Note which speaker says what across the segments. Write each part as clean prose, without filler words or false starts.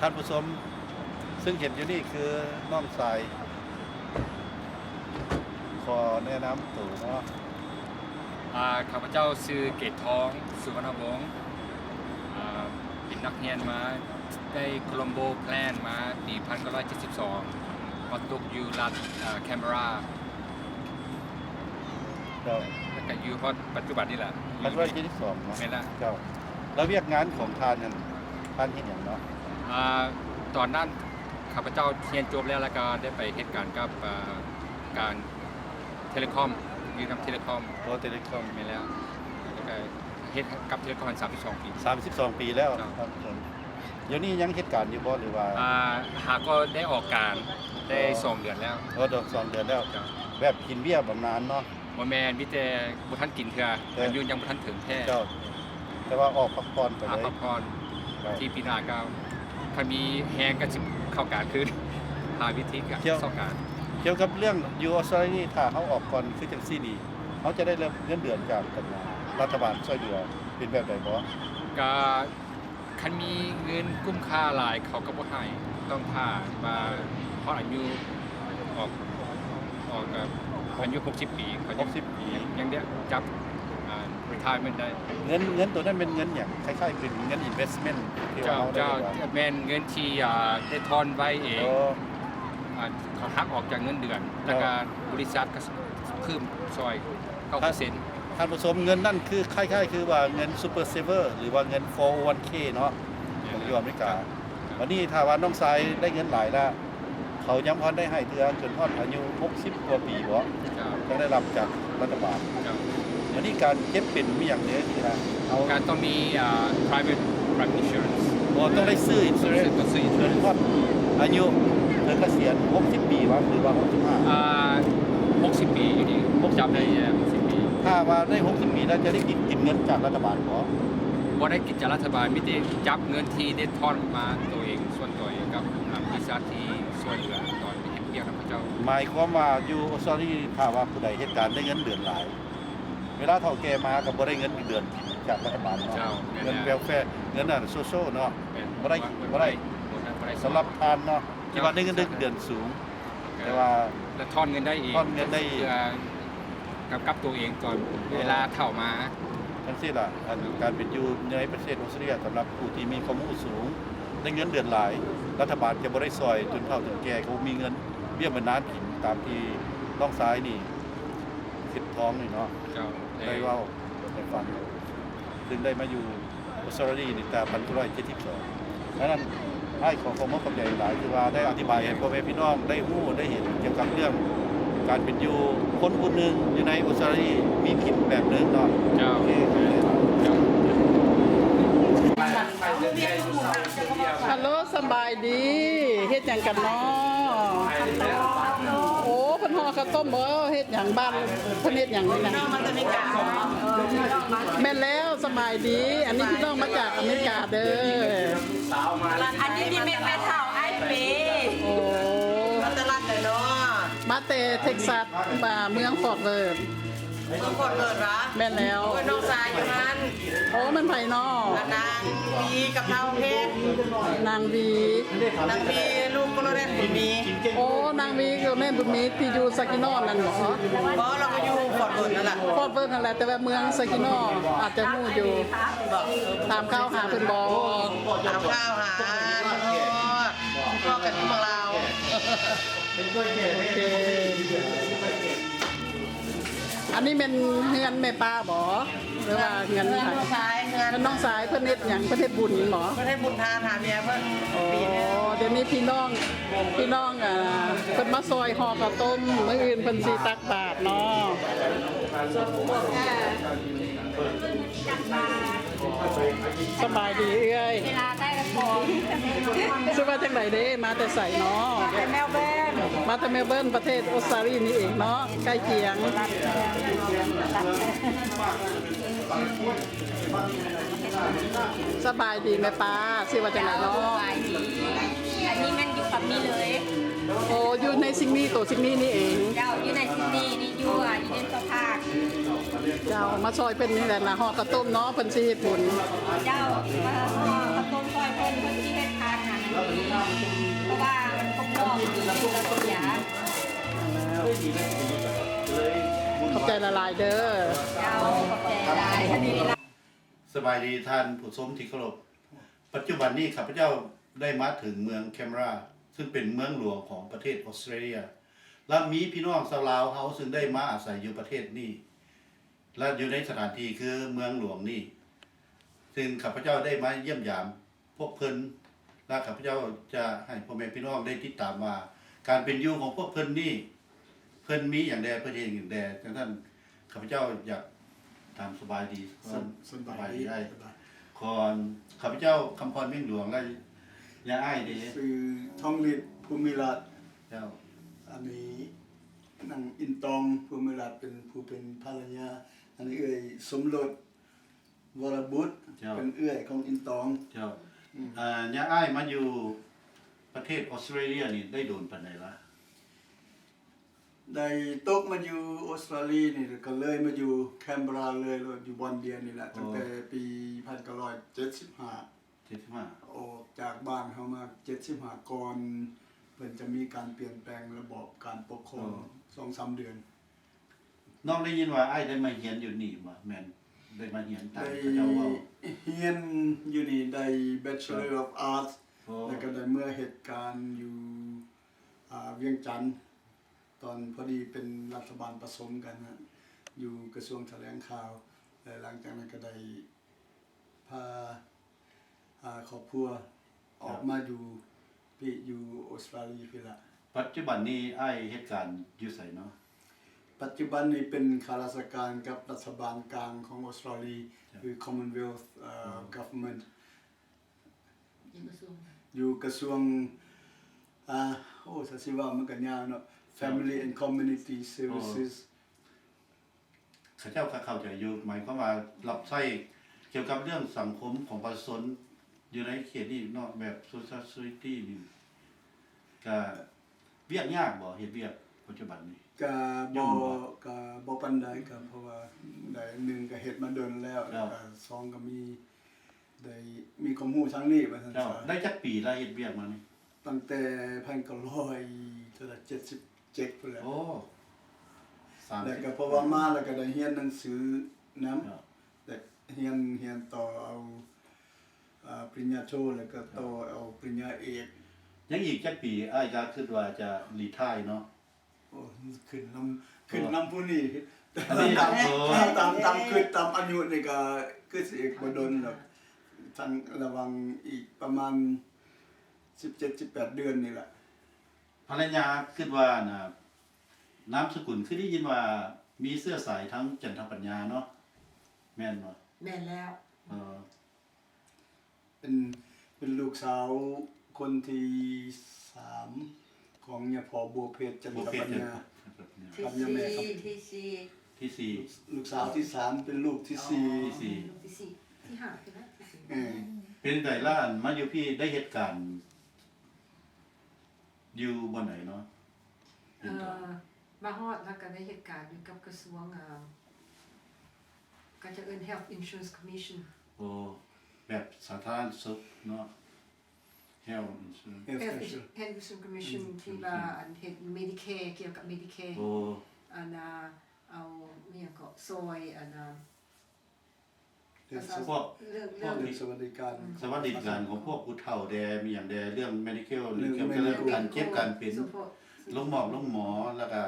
Speaker 1: ท่านผู้ชมซึ่งเห็นอยู่นี่คือน้องสายขอแนะนำตัวเนาะ
Speaker 2: ข้าพเจ้าชื่อเกตทองสุวรรณวงศ์เป็นนักเรียนมาได้โคลัมโบแพลนมาปี1972มาตกอยู่รัฐแคนเบราแล้วก็อยู่พอปัจจุบันนี่แหละ
Speaker 1: 1972เนาะ
Speaker 2: เป็นละ
Speaker 1: เจ้าแล้วเรียกงานของทานนั้นทานเฮ็ดหยังเนาะ
Speaker 2: ตอนนั้นข้าพเจ้าเรียนจบแล้วก็ได้ไปเหตุการณ์กับการเทเลคอมอยู่กับเทเลคอม
Speaker 1: เทเลคอม
Speaker 2: มีแล้วก็เฮ็ดกับเทเลคอม32 ปี
Speaker 1: 32 ปีแล้วครับเดี๋ยวนี้ยังเหตุการณ์อยู่บ่หรือว่า
Speaker 2: หาก็ได้ออกการได้2 เดือนแล้ว
Speaker 1: ดอก2 เดือนแล้วแบบกินเบี้ยบำนาญเนาะ
Speaker 2: บ่แม่นมีแต่บ่ทันกินเทื่ออายุยังบ่ทันถึงแท้
Speaker 1: แต่ว่าออกพักผ่อนไปเลย
Speaker 2: พักผ่อนที่ปีหน้าก็ถ้ามีแฮงก็สิเข้าการคือหาวิธีการเข้าการ
Speaker 1: เกี่ยวกับเรื่องอยู่ออสเตรเลียนี่ถ้าเฮาออกก่อนคือจังซี่นี่เฮาจะได้รับเงินเดือนจากรัฐบาลช่วยเหลือเป็นแบบใดบ่
Speaker 2: ก็คันมีเงินคุ้มค่าหลายเขาก็บ่ให้ต้องท่ามาเพราะอายุออกกับอายุ60 ปีเขา
Speaker 1: 60 ปี
Speaker 2: ยังได้จับretirement ได้
Speaker 1: เงินตัวนั้นเป็นเงินหยังคล้ายๆเป็นเงิน investment ที่
Speaker 2: เจ้าแม่นเงินที่ได้ทอนไว้เองเขาหักออกจากเงินเดือนแล้วก็บริษัทก็เพิ่มซอย9%
Speaker 1: ท่านผู้ชมเงินนั่นคือคล้ายๆคือว่าเงิน super saver หรือว่าเงิน 401k เนาะของยูอเมริกาวันนี้ถ้าว่าน้องชายได้เงินหลายแล้วเขายังพอได้ให้เดือนจนฮอดอายุ60 กว่าปีบ่จะได้รับจากรัฐบาลวันนี้การเก็บเป็นมีอย่างเดียวคือ
Speaker 2: การต้องมีprivate insurance
Speaker 1: ต้องได้ซื้อ insurance ฮอดอายุถึงเกษียณ60 ปีวะหรือว่า
Speaker 2: 60 ปีอยู่ดีจำได้60 ปี
Speaker 1: ถ้าว่าได้60 ปีแล้วจะได้กินเงินจากรัฐบาล
Speaker 2: บ่ได้กินจากรัฐบาลมีแต่จับเงินที่ได้ทอนมาตัวเองส่วนตัวเองกับบริษัทที่ช่วยเหลือตอนเฮ็ดเกี่ยวกับพระเจ้า
Speaker 1: หมายความว่าอยู่ออสเตรเลียถ้าว่าผู้ใดเหตุการณ์ได้เงินเดือนหลายเวลาเฒ่าแก่มาก็บ่ได้เงินเดือนจากรัฐบาลเนาะเงินเวลแฟร์เงินโซเชียลเนาะบ่ได้สำหรับทานเนาะที่ว่าได้เงินเดือนสูงแต่ว่า
Speaker 2: ทอนเงินได้เองกับตัวเองตอนเวลาเฒ่ามา
Speaker 1: จังซี่ล่ะการเป็นอยู่ในประเทศออสเตรเลียสำหรับผู้ที่มีความรู้สูงได้เงินเดือนหลายรัฐบาลจะบ่ได้ซอยจนเฒ่าจนแก่เขามีเงินเบี้ยบำนาญกินตามที่ต้องซ้ายนี่คิดท้องนี่เนาะได้เว้าได้ฟังถึงได้มาอยู่ออสเตรเลียนี่แต่1972ดังนั้นให้ขอความขอบใจหลายคือว่าได้อธิบายให้พ่อแม่พี่น้องได้รู้ได้เห็นเกี่ยวกับเรื่องการเป็นอยู่คนผู้นึงอยู่ในออสเตรเลียมีคิดแบบนึงเนาะโอเค
Speaker 3: ฮัลโหลสบายดีเฮ็ดหยังกันเนาะโอ้เพิ่นห่อข้าวต้มบ่เฮ็ดหยังบ้านเพิ่นเฮ็ดหยังนี่นะแม่นแล้วสบายดีอันนี้พี่น้องมาจากอเมริกาเด้อ
Speaker 4: อันนี้พี่เม็ดแม่เฒ่าไอ้เป้
Speaker 3: โอ้
Speaker 4: มาตลาดเนาะ
Speaker 3: มาแต่เท็กซัสมาเมืองฟอร์ตเวิร์ธ
Speaker 4: ต้องกดเกิดวะ
Speaker 3: แม่นแล้ว
Speaker 4: โอ้ยน้องสายอยู่นั่น
Speaker 3: โอ้มันไผเนาะ
Speaker 4: นางวีกับเฒ่าเพชร
Speaker 3: นางวี
Speaker 4: ลูกก็เล่นบุญมี
Speaker 3: โอ้นางวีก็แม่บุญมีที่อยู่ซากิโนนั่นเหรอ
Speaker 4: บ่เราก็อยู่ฟอร์ตเวิร์ธนั่นแหละ
Speaker 3: ฟอร์ตเวิร์ธนั่นแหละแต่ว่าเมืองซากิโนอาจจะฮู้อยู่ตามข่าวหาเพิ่นบ่
Speaker 4: ตามข่าวหาพ่อกันของเรา
Speaker 3: โอเคอันนี้เป็นเงินแม่ป้าบ่หรือว่าเงิน
Speaker 4: น้องสายเงิน
Speaker 3: น้องสายเพิ่นเฮ็ดหยังเพิ่นเฮ็ดบุญหรอ
Speaker 4: เพิ่นเฮ็ดบุญทานหาเมียเพิ่น
Speaker 3: ปีนี้เดี๋ยวนี้พี่น้องเพิ่นมาซอยห่อข้าวต้มมื้ออื่นเพิ่นสิตักบาตรเนาะสบายดีเอ้ย
Speaker 4: เวลาได้กันพอ
Speaker 3: สิว่าจังได๋เด้มาแต่ไสเนาะ
Speaker 4: แต่แมวเบิ้ล
Speaker 3: มาแต่เมลเบิร์นประเทศออสเตรเลียนี่เองเนาะใกล้เคียงสบายดีแม่ป้าสิว่าจังได๋เนาะ
Speaker 4: สบายดีอันนี้มันอยู่กับนี่เลย
Speaker 3: โอ้อยู่ในซิงนี่ตัวซิงนี่นี่เอง
Speaker 4: เจ้าอยู่ในซิดนีย์นี่อยู่อยู่ในสภาค
Speaker 3: เจ้ามาซอยเพิ่นนี่แหละนะห่อกระต้มเนาะเพิ่นสิเฮ็ดบุญ
Speaker 4: เจ้ามาห่อกระต้มซอยเพิ่นที่เฮ็ดทานน่ะ
Speaker 5: เพราะว่ามันคงรอบเราตัวใหญ่
Speaker 3: ขอบใจละลายเด้อ
Speaker 5: เจ้าขอบใจหลายท่านนี้ละ
Speaker 1: สบายดีท่านผู้ชมที่เคารพปัจจุบันนี้ข้าพเจ้าได้มาถึงเมืองแคนเบราซึ่งเป็นเมืองหลวงของประเทศออสเตรเลียและมีพี่น้องชาวลาวเฮาซึ่งได้มาอาศัยอยู่ประเทศนี้และอยู่ในสถานที่คือเมืองหลวงนี่ซึ่งข้าพเจ้าได้มาเยี่ยมยามพวกเพิ่นและข้าพเจ้าจะให้พ่อแม่พี่น้องได้ติดตามว่าการเป็นอยู่ของพวกเพิ่นนี่เพิ่นมีอย่างใดเพิ่นเฮ็ดอย่างใดดังนั้นข้าพเจ้าอยากตามสบายดี
Speaker 6: สบายดี
Speaker 1: ได้ขอนข้าพเจ้าคำพรเมี่ยงหลวงและยาอ้ายเด้
Speaker 6: คือทองฤทธิ์ภูมิรัตน์
Speaker 1: เจ้า
Speaker 6: อันนี้นางอินตองภูมิรัตน์เป็นผู้เป็นภรรยาอันนี้เอ่ยสมรสวรบุตรเป็นเอื้อยของอินตอง
Speaker 1: เจ้ายาอ้ายมาอยู่ประเทศออสเตรเลียนี่ได้โดนปานใดละ
Speaker 6: ได้ตกมาอยู่ออสเตรเลียนี่ก็เลยมาอยู่แคนเบราเลยอยู่บอนเดียนี่แหละตั้งแต่ปี1975
Speaker 1: 75
Speaker 6: ออกจากบ้านเขามา75ก่อนเพิ่นจะมีการเปลี่ยนแปลงระบบการปกครอง 2-3 เดือน
Speaker 1: น้องได้ยินว่าอ้ายได้มาเรียนอยู่นี่บ่แม่นได้มาเรียนตาม
Speaker 6: ได้
Speaker 1: พระเจ้าเว้า
Speaker 6: เรียนอยู่นี่ได้ Bachelor of Arts
Speaker 1: โอ้
Speaker 6: แล้วก็ได้เมื่อเหตุการณ์อยู่เวียงจันทน์ตอนพอดีเป็นรัฐบาลผสมกันนะอยู่กระทรวงแถลงข่าวและหลังจากนั้นก็ได้พาครอบครัวออกมาอยู่อยู่ออสเตรเลียพี่ละ
Speaker 1: ปัจจุบันนี้อ้ายเหตุการณ์อยู่ไสเนาะ
Speaker 6: ปัจจุบันนี้เป็นข้าราชการกับรัฐบาลกลางของออสเตรเลียคือ Commonwealth Government อยู่กระทรวงโอ้สัสิว่ามันก็ยาวเนาะ Family and Community Services
Speaker 1: ข้าเจ้าก็เข้าใจอยู่หมายความว่ารับใช้เกี่ยวกับเรื่องสังคมของประชาชนอยู่ในเขตนี้เนาะแบบ Society นี่ก็เวียกยากบ่เฮ็ดเวียกปัจจุบันนี้
Speaker 6: ก็บ่ปานใดก็เพราะว่าได้หนึ่งก็เฮ็ดมาเดินแล้วแล้วก็สองก็ได้มีความรู้ทางนี้ว่าซั่น
Speaker 1: เจ้า
Speaker 6: ซะ
Speaker 1: ได้จักปีแล้วเฮ็ดเวียกมานี่
Speaker 6: ตั้งแต่1977พุ่นแหละ
Speaker 1: โอ้30
Speaker 6: แล้วก็เพราะว่ามาแล้วก็ได้เรียนหนังสือนํ
Speaker 1: เจ้า
Speaker 6: แต่เรียนต่อเอาปริญญาโทแล้วก็ต่อเอาปริญญาเอก
Speaker 1: ยังอีกจักปีอ้ายก็คิดว่าจะรีไทร์เนาะ
Speaker 6: โอ้ขึ้นนำผู้นี้
Speaker 1: อันนี้
Speaker 6: ตาม
Speaker 1: โอ้
Speaker 6: ตามอายุนี่ก็คือสิอีกบ่ดนหรอกทั้งระวังอีกประมาณ17-18 เดือนนี่แหละ
Speaker 1: ภรรยาคิดว่าน่ะนามสกุลคือได้ยินว่ามีเสื้อสายทั้งจันทปัญญาเนาะแม่นบ่
Speaker 5: แม่นแล้ว
Speaker 6: เป็นลูกสาวคนที่3ของยาพอบัวเพชรจันทปัญญา
Speaker 5: ที่
Speaker 6: ครับยังไงครับ
Speaker 5: สี่
Speaker 1: ที่สี่
Speaker 6: ลูกสาวที่3เป็นลูกที่สี่
Speaker 1: ที่สี่
Speaker 5: ลูกที่สี่ที่ห้าใช่ไหมที่สี่
Speaker 6: เออ
Speaker 1: เป็นไดล่านมาอยู่พี่ได้เหตุการณ์อยู่บ่ไหนเนาะ
Speaker 7: มาฮอดแล้วก็ได้เหตุการณ์อยู่กับกระทรวงก็จะเอิ้น Health Insurance Commission
Speaker 1: โอ้แบบสาธารณสุขเนาะ Health Insurance
Speaker 7: Health Insurance Commission ที่ว่าอันเฮ็ด Medicare เกี่ยวกับ Medicare
Speaker 1: โอ้
Speaker 7: อันเอาเนี่ยก็ซอยอัน
Speaker 6: เรื่อง
Speaker 1: พวก
Speaker 7: เรื่อง
Speaker 6: สวัสดิการ
Speaker 1: สวัสดิการของพวกผู้เฒ่าแดมีอย่างแดเรื่อง medical หรือเกี่ยวกับเรื่องการเจ็บการเป็น
Speaker 7: support
Speaker 1: ลงหมอแล้วก็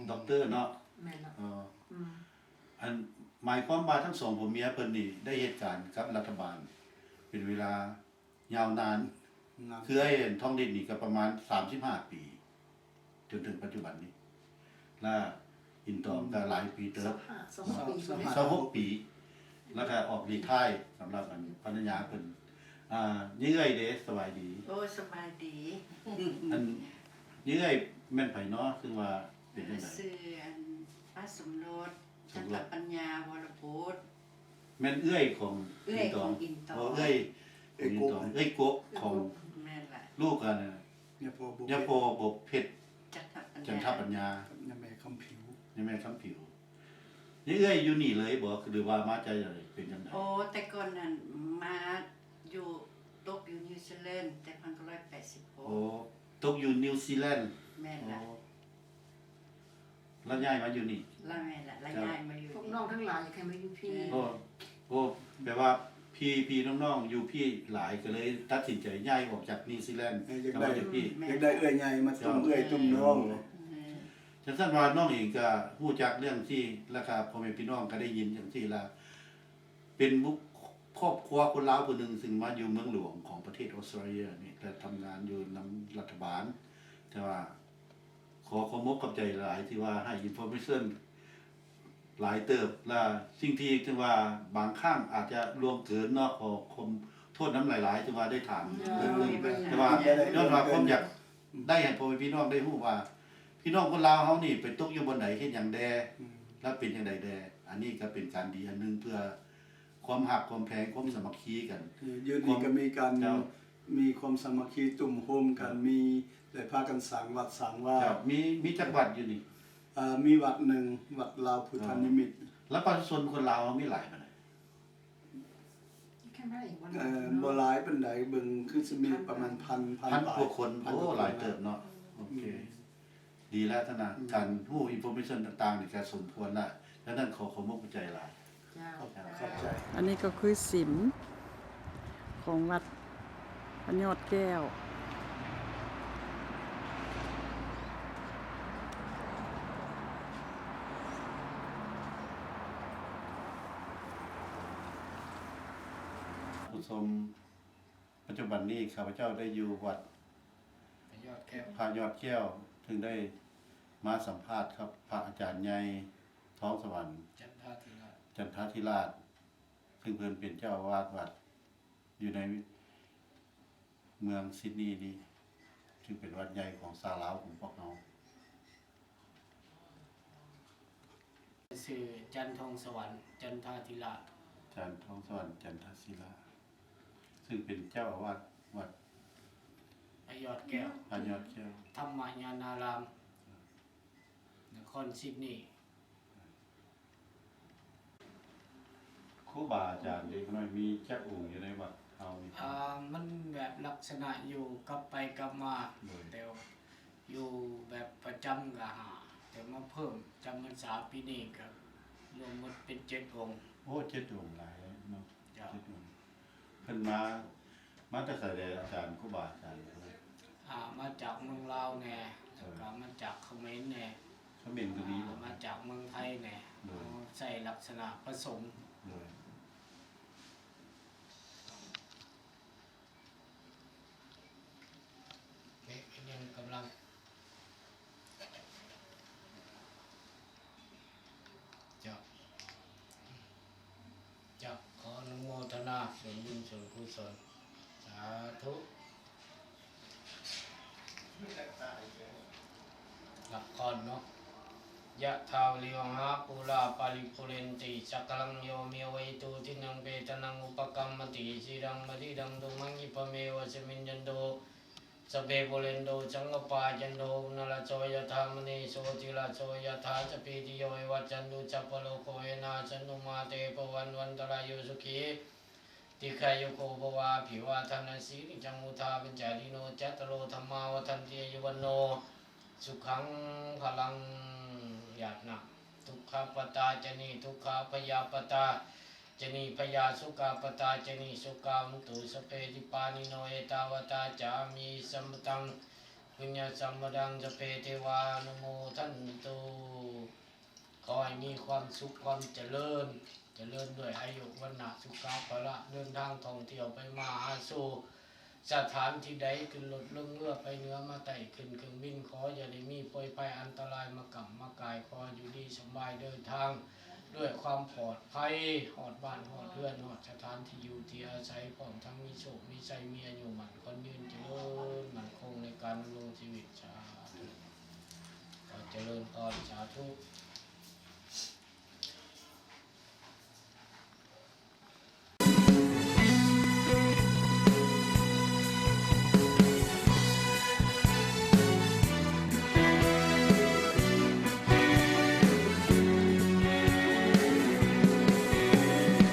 Speaker 1: ด็อกเตอร์เนาะ
Speaker 7: แม่นแล้ว
Speaker 1: อันหมายความว่าทั้งสองผัวเมียเพิ่นนี่ได้เหตุการณ์กับรัฐบาล เป็นเวลายาวนาน คือไอ้ท้องดินนี่ก็ประมาณ35 ปีจนถึงปัจจุบันนี้และอินตอมก็หลายปีเติบ
Speaker 7: 26 ปี
Speaker 1: 26 ปี แล้วก็ออกรีไทร์สำหรับอันภรรยาเพิ่นเยื่อยเด้สบายดี
Speaker 4: โอ้สบายดี
Speaker 1: อันเยื่อยแม่นไผเนาะคือว่าเป็นจังได๋
Speaker 4: ชื่อป้าสมรสจันทปัญญาวรพุทธ
Speaker 1: แม่นเอื้อยของ
Speaker 4: เอื้อยของอินตอง
Speaker 1: โเอื้อยของอินตองเอื้อยกกของ
Speaker 4: แม่นล่ะ
Speaker 1: ลูกกันน่ะ
Speaker 6: ยาพอบัวย
Speaker 1: าโปบเพชร
Speaker 4: จันทปัญ
Speaker 1: จันทปัญ
Speaker 4: ญา
Speaker 1: ญา
Speaker 6: ยาแม่คำผิว
Speaker 1: นี่แม่คำผิวนี่เอื้อยอยู่นี่เลยบ่หรือว่ามาใจอะไรเป็นจังได๋
Speaker 4: โอ้แต่ก่อนนั้นมาอยู่
Speaker 8: ตกอยู่นิวซีแลนด์แต่
Speaker 1: โอ้
Speaker 8: 1986
Speaker 1: ตกอยู่นิวซีแลนด์
Speaker 8: แม่น
Speaker 1: โอ้
Speaker 8: ละ
Speaker 1: แล้วย้ายมาอยู่นี่
Speaker 8: ละแม่นละละย้ายมาอยู่
Speaker 7: พวกน้องทั้งหลายอยากให้มาอยู่พี่
Speaker 1: โอ้โอ้แปลว่าพี่น้องๆอยู่พี่หลายก็เลยตัดสินใจย้ายออกจากนิวซีแลนด์
Speaker 6: อยาก
Speaker 1: ก็
Speaker 6: ได้
Speaker 1: มาอยู่พี่
Speaker 6: อยากได้เอื้อยใหญ่มาตุ้มเอื้อยตุ้มน้อง
Speaker 1: จังซั่นว่าน้องเองก็ฮู้จักเรื่องที่แล้วก็พ่อแม่พี่น้องก็ได้ยินจังซี่ล่ะเป็นบุคครอบครัวคนลาวคนหนึงซึ่งมาอยู่เมืองหลวงของประเทศออสเตรเลียนี่แต่ทำงานอยู่นำรัฐบาล แต่ว่าขอขอบคุณใจหลายที่ว่าให้อินโฟเมชันหลายเติบและสิ่งที่ถึงว่าบางครั้งอาจจะล่วงเกินเนาะขอโทษน้ำหลายๆที่ว่าได้ถามเรื่องนี้แต่ว่าย้อนว่าผมอยากได้ให้พ่อแม่พี่น้องได้รู้ว่า พี่น้องคนลาวเฮานี่ไปตกอยู่บนไหนเฮ็ดหยังแดแล้วเป็นจังไดแดอันนี้ก็เป็นการดีอันนึงเพื่อความหักความแพงความสามัคคีกัน
Speaker 6: ยืนนี่ก็มีการ
Speaker 1: เจ้า
Speaker 6: มีความสามัคคีตุ่มโฮมกันมีได้พากันสร้างวัดสร้างว่า
Speaker 1: ครับมีจักรวัดอยู่นี่
Speaker 6: มีวัดหนึ่งวัดลาวพุทธนิมิตร
Speaker 1: แล้วประชาชนคนลาวมีหลายปานใด
Speaker 7: แค่ไม่อีกวัน
Speaker 6: บ่หลายปานใดเบิ่งคือสิมีประมาณพัน
Speaker 1: พัน
Speaker 6: บาท
Speaker 1: กว่าคนโอ้หลายเติบเนาะโอเคดีแล้วท่านน่ะการฮู้อินโฟเมชันต่างๆนี่ก็สมควรละฉะนั้นขอขอบคุณใจหลาย
Speaker 8: เจ้า
Speaker 6: ขอบใจ
Speaker 3: อันนี้ก็คือสิมของวัดพระยอดแก้ว
Speaker 1: ผู้ชมปัจจุบันนี้ข้าพเจ้าได้อยู่วัด
Speaker 2: ยอดแก้ว
Speaker 1: พระยอดแก้วถึงได้มาสัมภาษณ์ครับพระอาจารย์ใหญ่ท้องสวรรค์
Speaker 2: จันทาธิราช
Speaker 1: จันทธิราชซึ่งเพิ่นเป็นเจ้าอาวาสวัดอยู่ในเมืองซิดนีย์นี่ซึ่งเป็นวัดใหญ่ของชาวลาวของพวกเรา
Speaker 9: ชื่อจันทองสวรรค์จันทาธิราช
Speaker 1: จันทองสวรรค์จันทศิลาซึ่งเป็นเจ้าอาวาสวัด
Speaker 9: พระยอดแก้ว
Speaker 1: พระยอดแก้ว
Speaker 9: ธรรมญานารามนครซิดนีย์
Speaker 1: ครูบาอาจารย์เด็กน้อยมีจักองค์อยู่ในวัดเฮานี่
Speaker 9: มันแบบลักษณะอยู่กลับไปกลับมา
Speaker 1: โดย
Speaker 9: แต่อยู่แบบประจำกับหาแต่มาเพิ่มจำพรรษาปีนี้ก็รวมหมดเป็น7 องค์
Speaker 1: โอ้เจ็ดองค์หลายเนาะ
Speaker 9: จ้ะ
Speaker 1: เจ็ดองค์เพิ่นมาแต่ไสใดอาจารย์ครูบาอาจารย์
Speaker 9: มาจากเมืองลาวแน่แล้วก็มาจากเขมรแน่
Speaker 1: เขาเป็นก็ดีบ่
Speaker 9: มาจากเมืองไทยแน่
Speaker 1: โดย
Speaker 9: ใส่ลักษณะผสม
Speaker 1: โดย
Speaker 9: ยังกำลังจะขออนุโมทนาส่วนบุญส่วนกุศลสาธุหลักก่อนเนาะยะทาวลิวหาปูราปาริปุเรนติสักลังโยเมวัยตุทินังเปตนังอุปกัมมติสิรังมติดังตุมังยิปะเมวะสมินยันโตสเปโปเรนโดจังกปาจันโดนลโสยธามณีโสติลโสยธาจปิติโยวัจจันตุจัปปโลโกเอนาจันตุมาเตปวันวันตรายโยสุขีติขายโกภวาภิวาทนาสีนิจังมุทาปัญจาลิโนจัตโรธรรมาวัฏันติยวันโนสุขังพลังญาตินะทุกขปตาจนีทุกขพยาปตาจนีพยาสุขาปตาจนีสุขามุตุสเปติปานิโนเอตาวตาจามีสัมปตังปุญญสัมปดังสเปเทวานุโมทันตุขอให้มีความสุขความเจริญด้วยอายุวันนะสุขภาระเดินทางท่องเที่ยวไปมาหาสู่สถานที่ใดขึ้นรถลงเรือไปเหนือมาไต่ขึ้นเครื่องบินขออย่าได้มีโปรยภัยอันตรายมากำมากายขออยู่ดีสบายเดินทางด้วยความปลอดภัยหอดบ้านหอดเรือนหอดสถานที่อยู่ที่อาศัยของทั้งมีโชคมีชัยมีอายุมั่นคนยืนเจริญมั่นคงในการดำรงชีวิตสาธุขอเจริญพรสาธุ